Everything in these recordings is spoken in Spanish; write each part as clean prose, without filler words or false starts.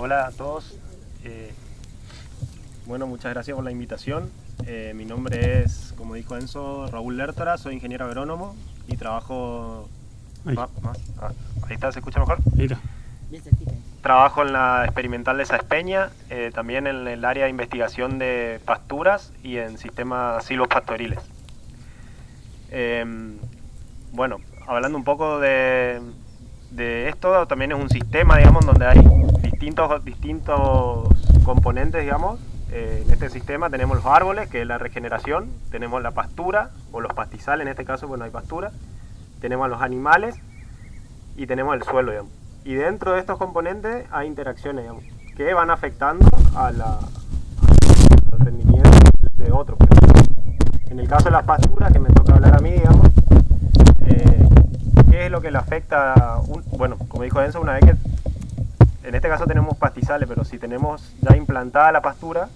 Hola a todos. Bueno, muchas gracias por la invitación. Mi nombre es, como dijo Enzo, Raúl Lertora, soy ingeniero agrónomo y trabajo... Ahí. Ahí está, ¿se escucha mejor? Ahí está. Trabajo en la experimental de Saespeña, también en el área de investigación de pasturas y en sistemas silvopastoriles. Bueno, hablando un poco de esto, también es un sistema, digamos, donde hay distintos componentes, digamos. En este sistema tenemos los árboles, que es la regeneración, tenemos la pastura, o los pastizales en este caso, pues no hay pastura, tenemos a los animales y tenemos el suelo, digamos. Y dentro de estos componentes hay interacciones, digamos, que van afectando al rendimiento de otros. En el caso de las pasturas, que me toca hablar a mí, digamos, ¿qué es lo que le afecta? Bueno, como dijo Enzo, una vez que en este caso tenemos pastizales, pero si tenemos ya implantada la pastura,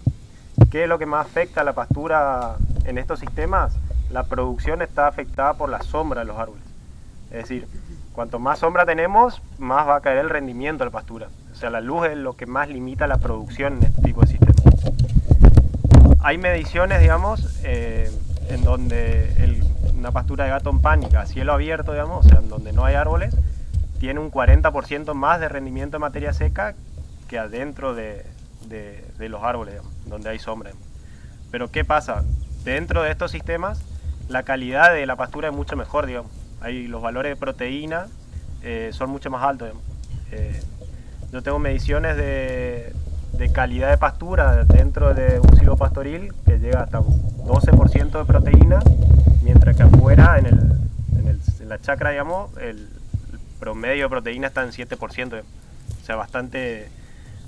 ¿qué es lo que más afecta a la pastura en estos sistemas? La producción está afectada por la sombra de los árboles. Es decir, cuanto más sombra tenemos, más va a caer el rendimiento de la pastura. O sea, la luz es lo que más limita la producción en este tipo de sistemas. Hay mediciones, digamos, en donde una pastura de gato en pánica a cielo abierto, digamos, o sea, en donde no hay árboles, tiene un 40% más de rendimiento de materia seca que adentro de los árboles, digamos, donde hay sombra. Pero ¿qué pasa? Dentro de estos sistemas, la calidad de la pastura es mucho mejor, digamos. Los valores de proteína son mucho más altos, digamos. Yo tengo mediciones de calidad de pastura dentro de un silvopastoril que llega hasta un 12% de proteína, mientras que afuera, en la chacra, digamos, el promedio de proteína está en 7%, digamos. O sea, bastante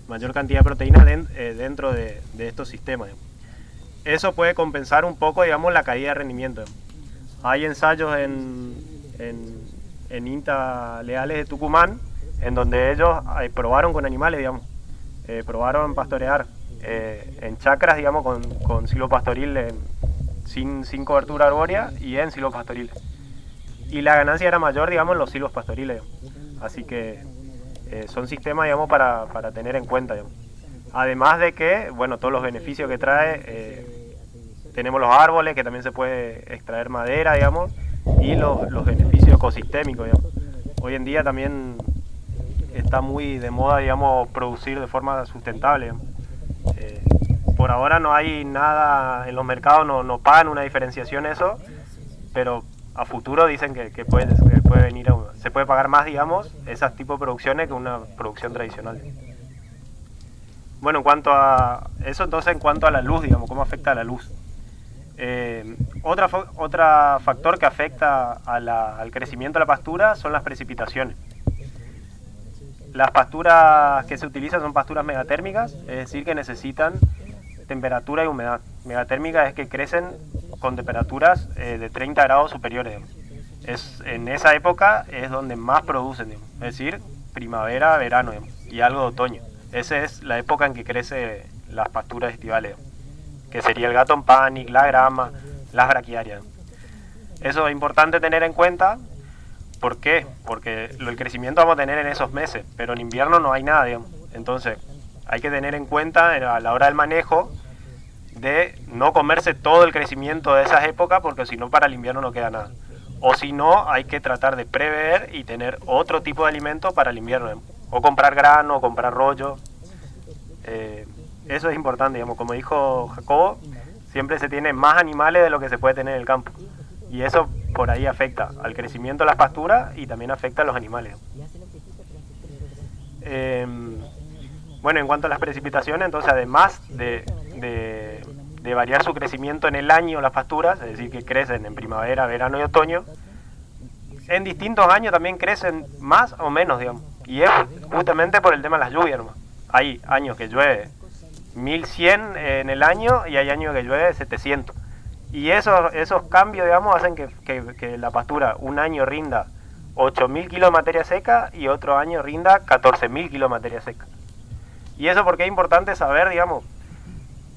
mayor cantidad de proteínas dentro de estos sistemas, digamos. Eso puede compensar un poco, digamos, la caída de rendimiento, digamos. Hay ensayos en INTA Leales de Tucumán, en donde ellos probaron con animales, digamos. Probaron pastorear en chacras, digamos, con silvopastoril sin cobertura arbórea y en silvopastoril. Y la ganancia era mayor, digamos, en los silvos pastoriles. Así que son sistemas, digamos, para tener en cuenta, digamos. Además de que, bueno, todos los beneficios que trae, tenemos los árboles, que también se puede extraer madera, digamos, y los beneficios ecosistémicos, digamos. Hoy en día también está muy de moda, digamos, producir de forma sustentable. Por ahora no hay nada en los mercados, no pagan una diferenciación eso, pero a futuro dicen que puede venir se puede pagar más, digamos, esas tipos de producciones que una producción tradicional. Bueno, en cuanto a eso, entonces, en cuanto a la luz, digamos, ¿cómo afecta a la luz? Otro factor que afecta al crecimiento de la pastura son las precipitaciones. Las pasturas que se utilizan son pasturas megatérmicas, es decir, que necesitan temperatura y humedad. Megatérmica es que crecen con temperaturas de 30 grados superiores. En esa época es donde más producen, digamos. Es decir, primavera, verano, digamos, y algo de otoño. Esa es la época en que crecen las pasturas estivales, que sería el gato en panic, la grama, las braquiarias. Eso es importante tener en cuenta. ¿Por qué? Porque el crecimiento vamos a tener en esos meses, pero en invierno no hay nada, digamos. Entonces, hay que tener en cuenta a la hora del manejo de no comerse todo el crecimiento de esas épocas, porque si no, para el invierno no queda nada. O si no, hay que tratar de prever y tener otro tipo de alimento para el invierno, digamos. O comprar grano, o comprar rollo. Eso es importante, digamos. Como dijo Jacobo, siempre se tiene más animales de lo que se puede tener en el campo. Y eso por ahí afecta al crecimiento de las pasturas y también afecta a los animales. Bueno, en cuanto a las precipitaciones, entonces además de variar su crecimiento en el año las pasturas, es decir, que crecen en primavera, verano y otoño, en distintos años también crecen más o menos, digamos. Y es justamente por el tema de las lluvias, nomás. Hay años que llueve 1100 en el año y hay años que llueve 700. Y esos cambios, digamos, hacen que la pastura un año rinda 8000 kilos de materia seca y otro año rinda 14000 kilos de materia seca. Y eso porque es importante saber, digamos,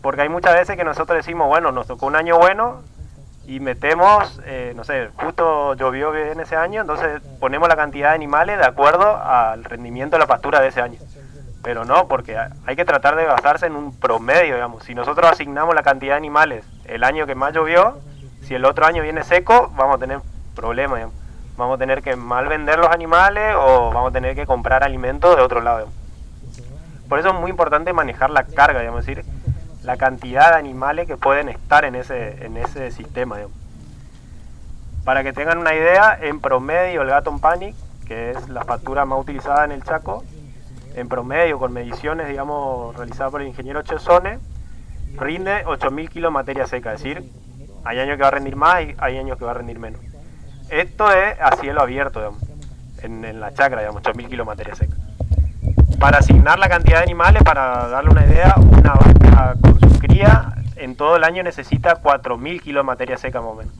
porque hay muchas veces que nosotros decimos, bueno, nos tocó un año bueno y metemos, no sé, justo llovió bien ese año, entonces ponemos la cantidad de animales de acuerdo al rendimiento de la pastura de ese año. Pero no, porque hay que tratar de basarse en un promedio, digamos. Si nosotros asignamos la cantidad de animales el año que más llovió, si el otro año viene seco, vamos a tener problemas, digamos. Vamos a tener que mal vender los animales o vamos a tener que comprar alimentos de otro lado, digamos. Por eso es muy importante manejar la carga, digamos, es decir, la cantidad de animales que pueden estar en ese sistema, digamos. Para que tengan una idea, en promedio el Gatton Panic, que es la pastura más utilizada en el Chaco, en promedio, con mediciones, digamos, realizadas por el ingeniero Chesone, rinde 8.000 kilos de materia seca. Es decir, hay años que va a rendir más y hay años que va a rendir menos. Esto es a cielo abierto, digamos, en la chacra, digamos, 8.000 kilos de materia seca. Para asignar la cantidad de animales, para darle una idea, una vaca con su cría en todo el año necesita 4.000 kilos de materia seca más o menos.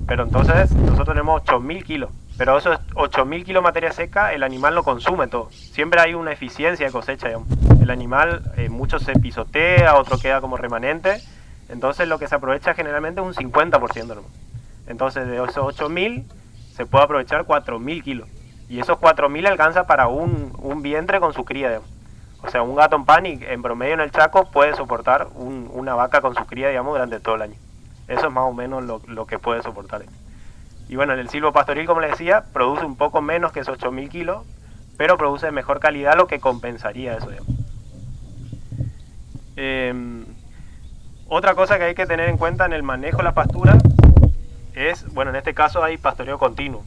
Pero entonces nosotros tenemos 8.000 kilos. Pero esos 8.000 kilos de materia seca, el animal lo consume todo. Siempre hay una eficiencia de cosecha, digamos. El animal, mucho se pisotea, otro queda como remanente. Entonces lo que se aprovecha generalmente es un 50%, ¿no? Entonces de esos 8.000 se puede aprovechar 4.000 kilos. Y esos 4.000 alcanza para un vientre con su cría, digamos. O sea, un Gatton Panic en promedio en el Chaco puede soportar una vaca con su cría, digamos, durante todo el año. Eso es más o menos lo que puede soportar. Y bueno, en el silvopastoril, como les decía, produce un poco menos que esos 8.000 kilos, pero produce de mejor calidad, lo que compensaría eso, digamos. Otra cosa que hay que tener en cuenta en el manejo de la pastura es, bueno, en este caso hay pastoreo continuo,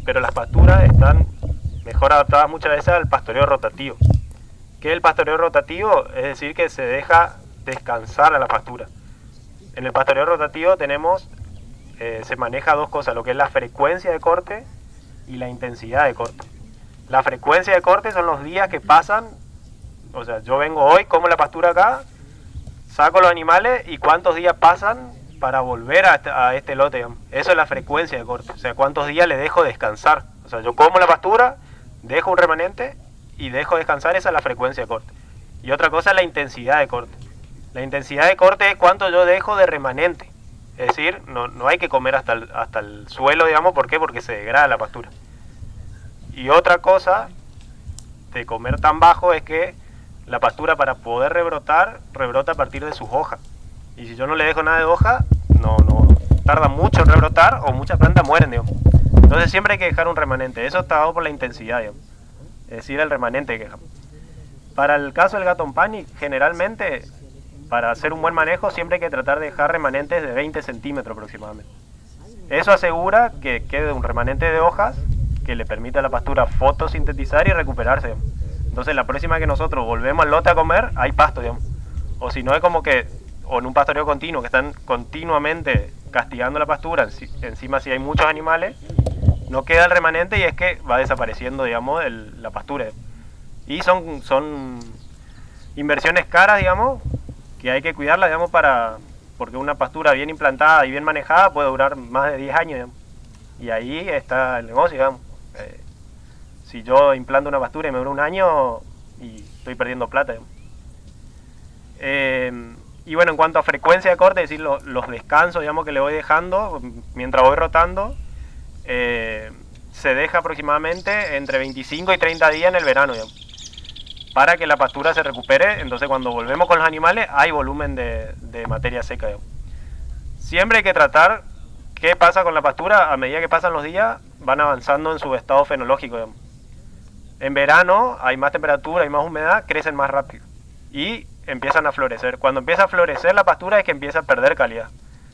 pero las pasturas están mejor adaptadas muchas veces al pastoreo rotativo. ¿Qué es el pastoreo rotativo? Es decir, que se deja descansar a la pastura. En el pastoreo rotativo tenemos... se maneja dos cosas, lo que es la frecuencia de corte y la intensidad de corte. La frecuencia de corte son los días que pasan, o sea, yo vengo hoy, como la pastura acá, saco los animales y cuántos días pasan para volver a este lote, digamos. Eso es la frecuencia de corte, o sea, cuántos días le dejo descansar. O sea, yo como la pastura, dejo un remanente y dejo descansar, esa es la frecuencia de corte. Y otra cosa es la intensidad de corte. La intensidad de corte es cuánto yo dejo de remanente. Es decir, no hay que comer hasta el suelo, digamos. ¿Por qué? Porque se degrada la pastura. Y otra cosa de comer tan bajo es que la pastura, para poder rebrotar, rebrota a partir de sus hojas. Y si yo no le dejo nada de hoja, no tarda mucho en rebrotar o muchas plantas mueren, digamos. Entonces siempre hay que dejar un remanente. Eso está dado por la intensidad, digamos. Es decir, el remanente que dejamos. Para el caso del Gatton Panic, generalmente... para hacer un buen manejo siempre hay que tratar de dejar remanentes de 20 centímetros aproximadamente. Eso asegura que quede un remanente de hojas que le permita a la pastura fotosintetizar y recuperarse. Entonces la próxima que nosotros volvemos al lote a comer, hay pasto, digamos. O si no es como que, o en un pastoreo continuo, que están continuamente castigando la pastura, encima si hay muchos animales, no queda el remanente y es que va desapareciendo, digamos, la pastura. Y son inversiones caras, digamos, que hay que cuidarla, digamos, porque una pastura bien implantada y bien manejada puede durar más de 10 años, digamos. Y ahí está el negocio, digamos. Si yo implanto una pastura y me dura un año, y estoy perdiendo plata, digamos. Y bueno, en cuanto a frecuencia de corte, es decir, los descansos, digamos, que le voy dejando mientras voy rotando, se deja aproximadamente entre 25 y 30 días en el verano, digamos, para que la pastura se recupere. Entonces cuando volvemos con los animales hay volumen de materia seca, digamos. Siempre hay que tratar qué pasa con la pastura. A medida que pasan los días van avanzando en su estado fenológico, digamos. En verano hay más temperatura, hay más humedad, crecen más rápido y empiezan a florecer. Cuando empieza a florecer la pastura es que empieza a perder calidad.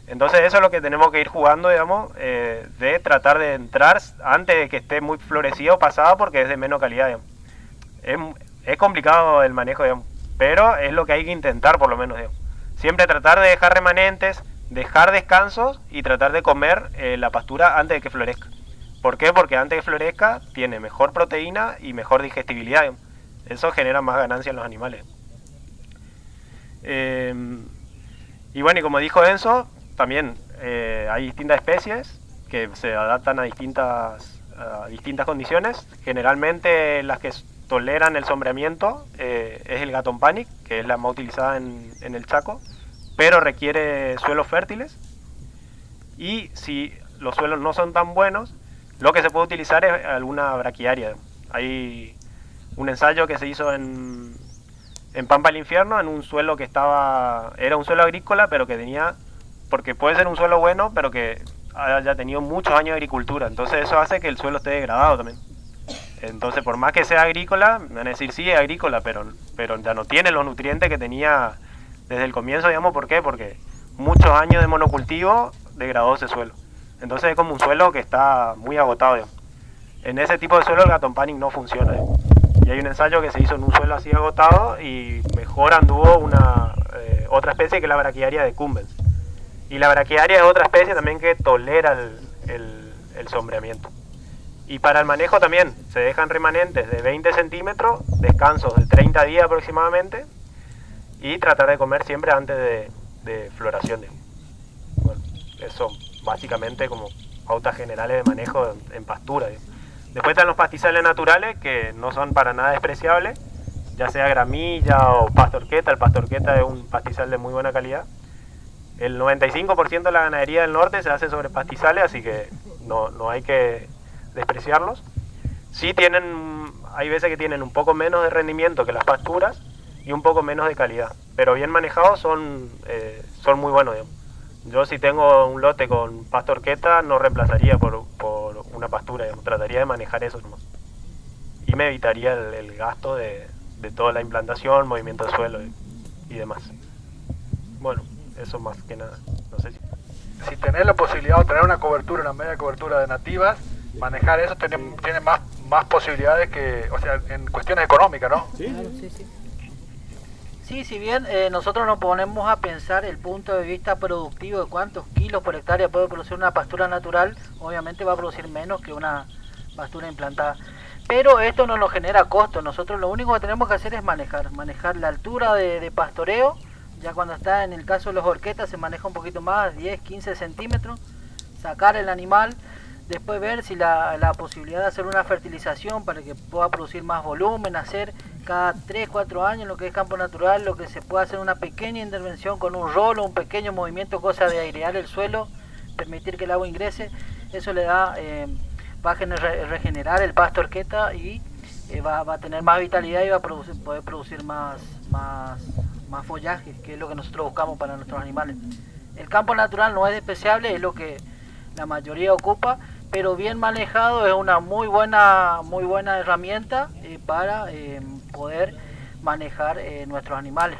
Entonces eso es lo que tenemos que ir jugando, digamos, de tratar de entrar antes de que esté muy florecido o pasado, porque es de menos calidad, digamos. Es complicado el manejo, digamos, pero es lo que hay que intentar, por lo menos, digamos. Siempre tratar de dejar remanentes, dejar descansos y tratar de comer la pastura antes de que florezca. ¿Por qué? Porque antes de que florezca tiene mejor proteína y mejor digestibilidad, digamos. Eso genera más ganancia en los animales. Y bueno, y como dijo Enzo, también hay distintas especies que se adaptan a distintas condiciones. Generalmente las que toleran el sombreamiento es el Gatton Panic, que es la más utilizada en el Chaco, pero requiere suelos fértiles. Y si los suelos no son tan buenos, lo que se puede utilizar es alguna braquiaria. Hay un ensayo que se hizo en Pampa del Infierno, en un suelo que era un suelo agrícola, pero que tenía, porque puede ser un suelo bueno, pero que haya tenido muchos años de agricultura, entonces eso hace que el suelo esté degradado también. Entonces, por más que sea agrícola, me van a decir sí, es agrícola, pero ya no tiene los nutrientes que tenía desde el comienzo, digamos. ¿Por qué? Porque muchos años de monocultivo degradó ese suelo. Entonces es como un suelo que está muy agotado, digamos. En ese tipo de suelo el Gatton Panic no funciona, digamos. Y hay un ensayo que se hizo en un suelo así agotado y mejor anduvo otra especie que la braquiaria de Cumbens. Y la braquiaria es otra especie también que tolera el sombreamiento. Y para el manejo también se dejan remanentes de 20 centímetros, descansos de 30 días aproximadamente, y tratar de comer siempre antes de floración. Bueno, eso básicamente como pautas generales de manejo en pastura. Después están los pastizales naturales, que no son para nada despreciables, ya sea gramilla o pasto horqueta. El pasto horqueta es un pastizal de muy buena calidad. El 95% de la ganadería del norte se hace sobre pastizales, así que no hay que despreciarlos. Sí hay veces que tienen un poco menos de rendimiento que las pasturas y un poco menos de calidad, pero bien manejados son muy buenos, digamos. Yo si tengo un lote con pasto horqueta no reemplazaría por una pastura, digamos. Trataría de manejar eso nomás. Y me evitaría el gasto de toda la implantación, movimiento de suelo y demás. Bueno, eso más que nada. No sé si tenés la posibilidad de tener una cobertura, una media cobertura de nativas, manejar eso tiene más posibilidades que, o sea, en cuestiones económicas, ¿no? Sí, claro, sí. Sí, si bien nosotros nos ponemos a pensar el punto de vista productivo de cuántos kilos por hectárea puede producir una pastura natural, obviamente va a producir menos que una pastura implantada. Pero esto no nos genera costo. Nosotros lo único que tenemos que hacer es manejar la altura de pastoreo. Ya cuando está en el caso de los horquetas se maneja un poquito más, 10, 15 centímetros, sacar el animal, después ver si la posibilidad de hacer una fertilización para que pueda producir más volumen, hacer cada 3, 4 años lo que es campo natural, lo que se puede hacer una pequeña intervención con un rolo, un pequeño movimiento, cosa de airear el suelo, permitir que el agua ingrese. Eso le da, va a regenerar el pasto horqueta y va a tener más vitalidad y va a poder producir más follaje, que es lo que nosotros buscamos para nuestros animales. El campo natural no es despreciable, es lo que la mayoría ocupa, pero bien manejado es una muy buena herramienta para poder manejar nuestros animales.